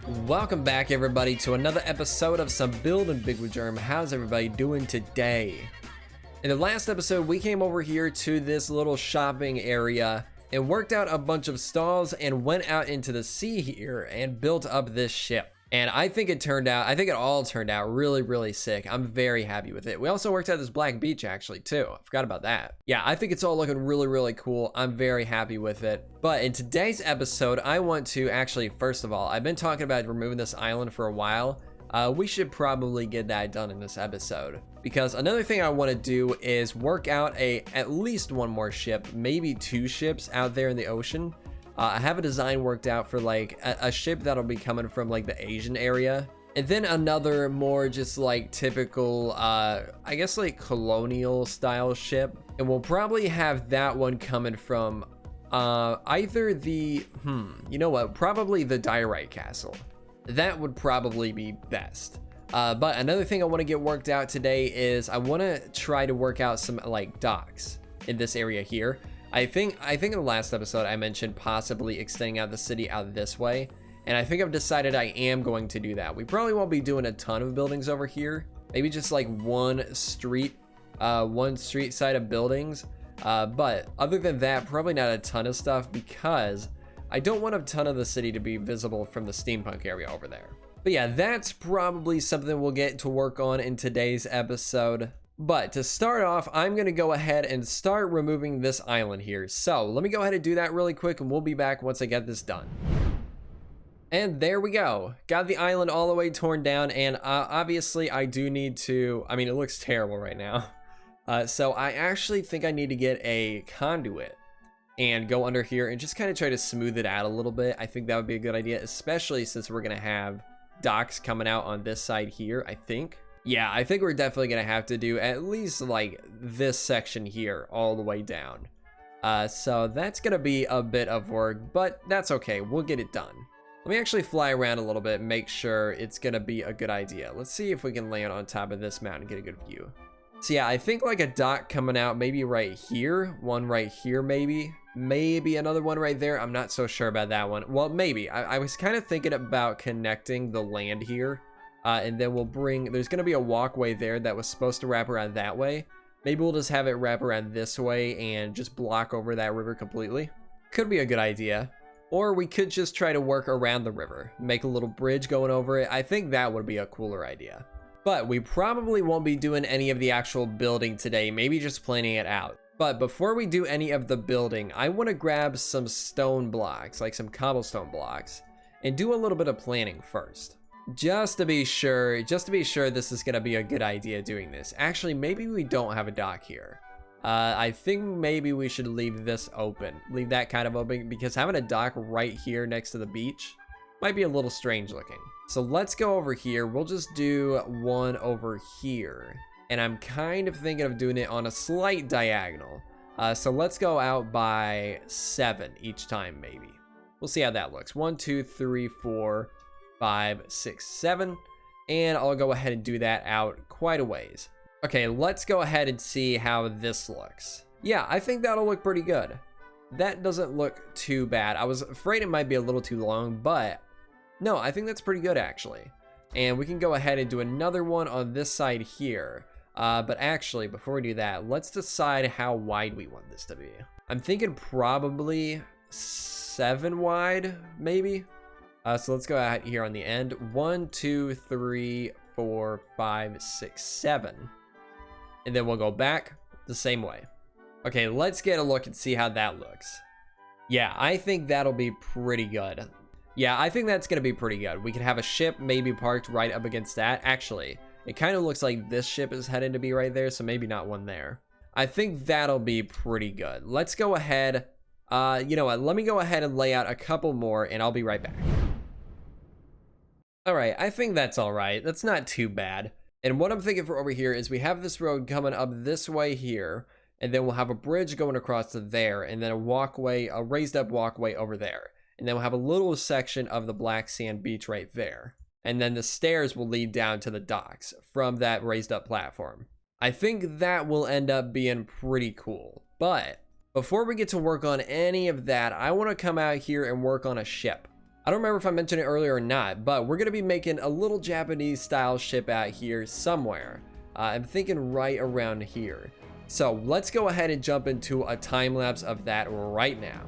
Welcome back, everybody, to another episode of some Building Big with Jerm. How's everybody doing today? In the last episode, we came over here to this little shopping area and worked out a bunch of stalls and went out into the sea here and built up this ship. And I think it all turned out really sick. I'm very happy with it. We also worked out this black beach actually too. I forgot about that. Yeah, I think it's all looking really cool. I'm very happy with it. But in today's episode, I want to actually, first of all, I've been talking about removing this island for a while. We should probably get that done in this episode. Because another thing I want to do is work out at least one more ship, maybe two ships out there in the ocean. I have a design worked out for like a ship that'll be coming from like the Asian area. And then another more just like typical, I guess like colonial style ship. And we'll probably have that one coming from either the, you know what, probably the Diorite Castle. That would probably be best. But another thing I want to get worked out today is I want to try to work out some like docks in this area here. I think in the last episode I mentioned possibly extending out the city out this way, and I think I've decided I am going to do that. We probably won't be doing a ton of buildings over here, maybe just like one street side of buildings, but other than that, probably not a ton of stuff because I don't want a ton of the city to be visible from the steampunk area over there. But yeah, that's probably something we'll get to work on in today's episode. But to start off, I'm going to go ahead and start removing this island here. So let me go ahead and do that really quick and we'll be back once I get this done. And there we go. Got the island all the way torn down, and obviously I do need to, I mean, it looks terrible right now. So I actually think I need to get a conduit and go under here and just kind of try to smooth it out a little bit. I think that would be a good idea, especially since we're going to have docks coming out on this side here, I think. Yeah, I think we're definitely going to have to do at least like this section here all the way down. So that's going to be a bit of work, but that's okay. We'll get it done. Let me actually fly around a little bit and make sure it's going to be a good idea. Let's see if we can land on top of this mountain and get a good view. So yeah, I think like a dock coming out maybe right here, one right here maybe another one right there. I'm not so sure about that one. Well, maybe. I was kind of thinking about connecting the land here. And then there's going to be a walkway there that was supposed to wrap around that way. Maybe we'll just have it wrap around this way and just block over that river completely. Could be a good idea. Or we could just try to work around the river, make a little bridge going over it. I think that would be a cooler idea. But we probably won't be doing any of the actual building today, maybe just planning it out. But before we do any of the building, I want to grab some stone blocks, like some cobblestone blocks, and do a little bit of planning first. Just to be sure this is going to be a good idea doing this. Actually, maybe we don't have a dock here. I think maybe we should leave this open. Leave that kind of open because having a dock right here next to the beach might be a little strange looking. So let's go over here. We'll just do one over here. And I'm kind of thinking of doing it on a slight diagonal. So let's go out by 7 each time maybe. We'll see how that looks. 1, 2, 3, 4... 5, 6, 7, and I'll go ahead and do that out quite a ways. Okay, let's go ahead and see how this looks. Yeah, I think that'll look pretty good. That doesn't look too bad. I was afraid it might be a little too long, but no, I think that's pretty good actually. And we can go ahead and do another one on this side here. But actually, before we do that, let's decide how wide we want this to be. I'm thinking probably 7 wide, maybe. So let's go out here on the end. 1, 2, 3, 4, 5, 6, 7. And then we'll go back the same way. Okay, let's get a look and see how that looks. Yeah, I think that'll be pretty good. Yeah, I think that's going to be pretty good. We could have a ship maybe parked right up against that. Actually, it kind of looks like this ship is heading to be right there, so maybe not one there. I think that'll be pretty good. Let's go ahead. You know what? Let me go ahead and lay out a couple more, and I'll be right back. All right, I think that's all right. That's not too bad. And what I'm thinking for over here is we have this road coming up this way here, and then we'll have a bridge going across to there, and then a walkway, a raised up walkway over there. And then we'll have a little section of the black sand beach right there. And then the stairs will lead down to the docks from that raised up platform. I think that will end up being pretty cool. But before we get to work on any of that, I want to come out here and work on a ship. I don't remember if I mentioned it earlier or not, but we're going to be making a little Japanese style ship out here somewhere. I'm thinking right around here. So let's go ahead and jump into a time lapse of that right now.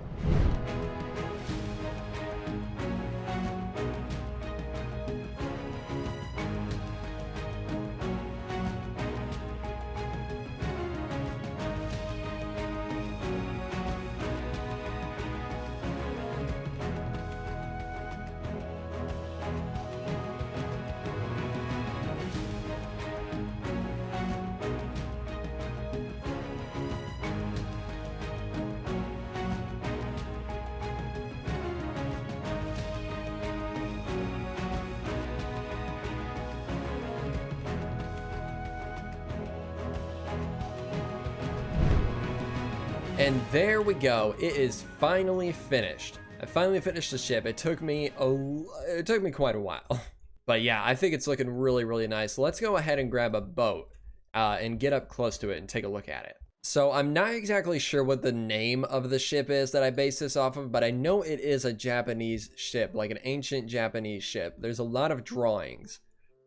And there we go. It is finally finished. I finally finished the ship. It took me quite a while. But yeah, I think it's looking really, really nice. Let's go ahead and grab a boat and get up close to it and take a look at it. So I'm not exactly sure what the name of the ship is that I base this off of, but I know it is a Japanese ship, like an ancient Japanese ship. There's a lot of drawings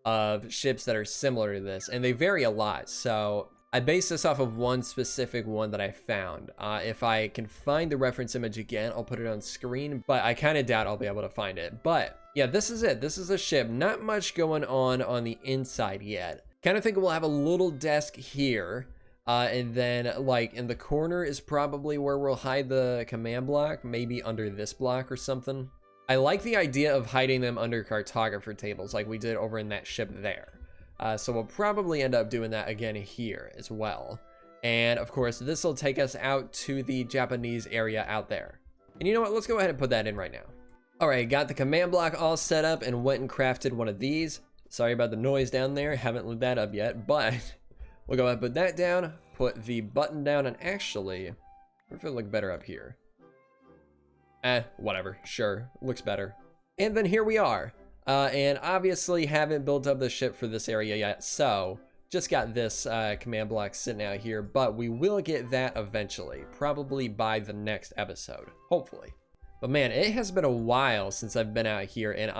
of ships that are similar to this, and they vary a lot. So I based this off of one specific one that I found. If I can find the reference image again, I'll put it on screen, but I kind of doubt I'll be able to find it. But yeah, this is it. This is the ship. Not much going on the inside yet. Kind of think we'll have a little desk here. And then like in the corner is probably where we'll hide the command block, maybe under this block or something. I like the idea of hiding them under cartographer tables like we did over in that ship there. So we'll probably end up doing that again here as well. And of course, this will take us out to the Japanese area out there. And you know what? Let's go ahead and put that in right now. All right, got the command block all set up and went and crafted one of these. Sorry about the noise down there. Haven't lit that up yet, but we'll go ahead and put that down, put the button down, and actually, what if it look better up here? Whatever, sure, looks better. And then here we are. And obviously haven't built up the ship for this area yet, so just got this command block sitting out here, but we will get that eventually, probably by the next episode, hopefully. But man, it has been a while since I've been out here, and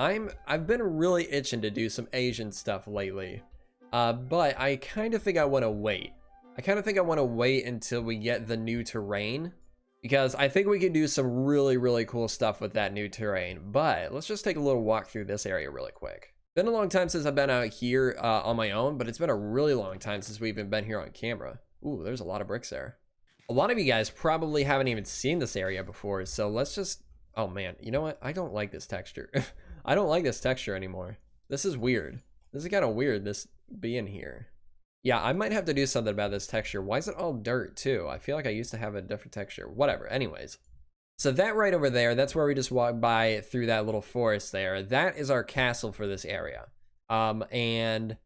I've been really itching to do some Asian stuff lately. But I kind of think I want to wait. I kind of think I want to wait until we get the new terrain, because I think we can do some really, really cool stuff with that new terrain. But let's just take a little walk through this area really quick. Been a long time since I've been out here on my own, but it's been a really long time since we've even been here on camera. Ooh, there's a lot of bricks there. A lot of you guys probably haven't even seen this area before, so let's just... Oh man, you know what? I don't like this texture. I don't like this texture anymore. This is weird. This is kind of weird, this being here. Yeah, I might have to do something about this texture. Why is it all dirt too? I feel like I used to have a different texture. Whatever, anyways. So that right over there, that's where we just walked by through that little forest there. That is our castle for this area. And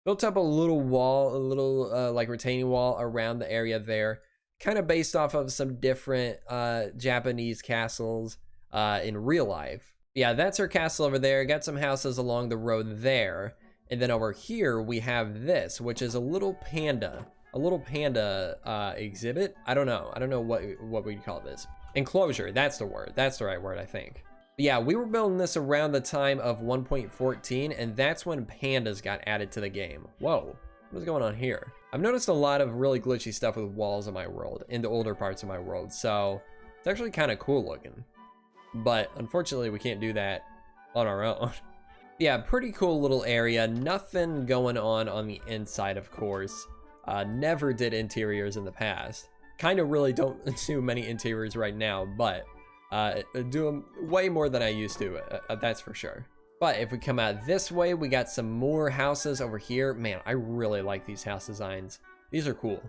built up a little wall, a little like retaining wall around the area there. Kind of based off of some different Japanese castles in real life. Yeah, that's our castle over there. Got some houses along the road there. And then over here we have this, which is a little panda exhibit. I don't know what we'd call this. Enclosure, that's the word. That's the right word, I think. But yeah, we were building this around the time of 1.14, and that's when pandas got added to the game. Whoa, what is going on here? I've noticed a lot of really glitchy stuff with walls in my world, in the older parts of my world, so it's actually kind of cool looking. But unfortunately, we can't do that on our own. Yeah, pretty cool little area. Nothing going on the inside, of course. Never did interiors in the past. Kind of really don't do many interiors right now, but do them way more than I used to, that's for sure. But if we come out this way, we got some more houses over here. Man, I really like these house designs. These are cool.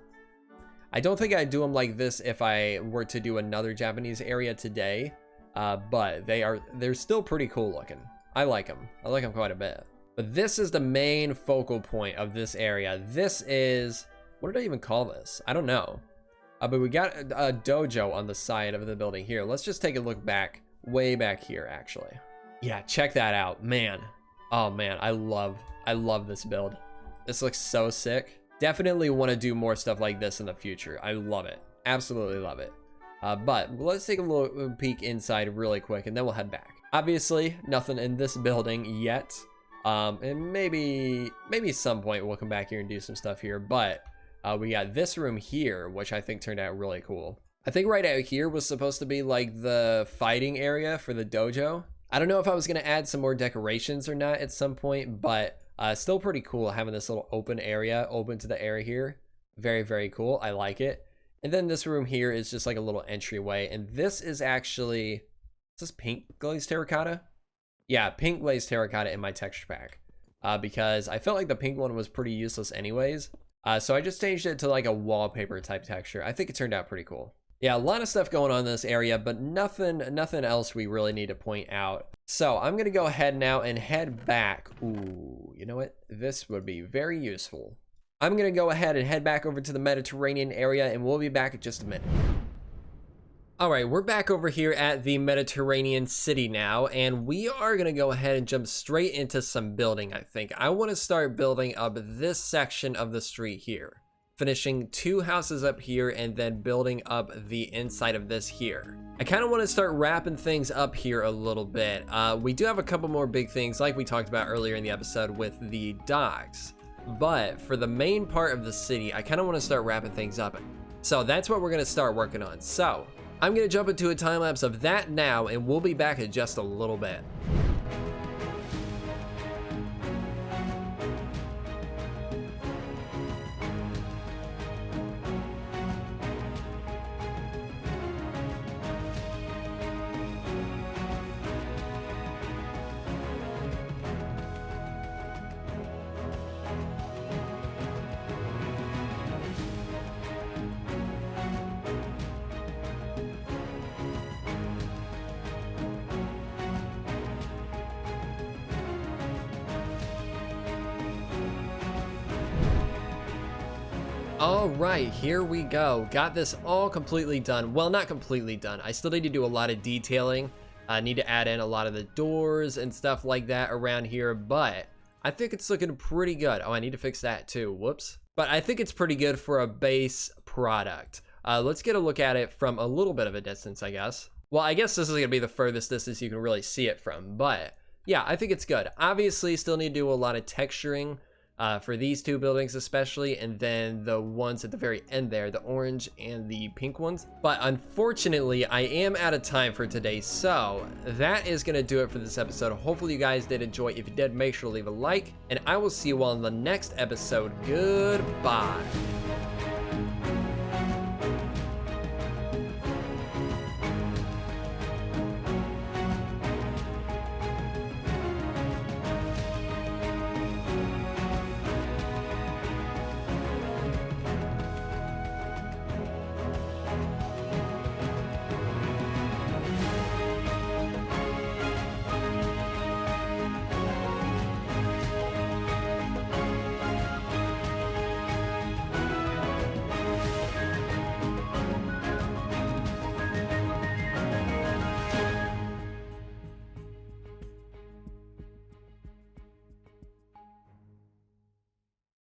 I don't think I'd do them like this if I were to do another Japanese area today, but they're still pretty cool looking. I like them. I like them quite a bit. But this is the main focal point of this area. This is, what did I even call this? I don't know. But we got a dojo on the side of the building here. Let's just take a look back, way back here, actually. Yeah, check that out, man. Oh man, I love this build. This looks so sick. Definitely want to do more stuff like this in the future. I love it. Absolutely love it. But let's take a little peek inside really quick, and then we'll head back. Obviously, nothing in this building yet. And maybe some point we'll come back here and do some stuff here. But we got this room here, which I think turned out really cool. I think right out here was supposed to be like the fighting area for the dojo. I don't know if I was going to add some more decorations or not at some point, but still pretty cool having this little open area open to the area here. Very, very cool. I like it. And then this room here is just like a little entryway. And this is actually, is this pink glazed terracotta? Yeah, pink glazed terracotta in my texture pack. Because I felt like the pink one was pretty useless anyways. So I just changed it to like a wallpaper type texture. I think it turned out pretty cool. Yeah, a lot of stuff going on in this area, but nothing else we really need to point out. So I'm gonna go ahead now and head back. Ooh, you know what? This would be very useful. I'm gonna go ahead and head back over to the Mediterranean area, and we'll be back in just a minute. All right, we're back over here at the Mediterranean city now, and we are gonna go ahead and jump straight into some building, I think. I wanna start building up this section of the street here, finishing 2 houses up here and then building up the inside of this here. I kind of want to start wrapping things up here a little bit. We do have a couple more big things like we talked about earlier in the episode with the docks. But for the main part of the city, I kind of want to start wrapping things up. So that's what we're going to start working on. So I'm going to jump into a time lapse of that now, and we'll be back in just a little bit. All right, here we go. Got this all completely done. Well, not completely done. I still need to do a lot of detailing. I need to add in a lot of the doors and stuff like that around here, but I think it's looking pretty good. Oh, I need to fix that too. Whoops. But I think it's pretty good for a base product. Let's get a look at it from a little bit of a distance, I guess. Well, I guess this is gonna be the furthest distance you can really see it from, but yeah, I think it's good. Obviously, still need to do a lot of texturing for these 2 buildings especially, and then the ones at the very end there, the orange and the pink ones. But unfortunately, I am out of time for today, so that is gonna do it for this episode. Hopefully you guys did enjoy. If you did, make sure to leave a like, and I will see you all in the next episode. Goodbye.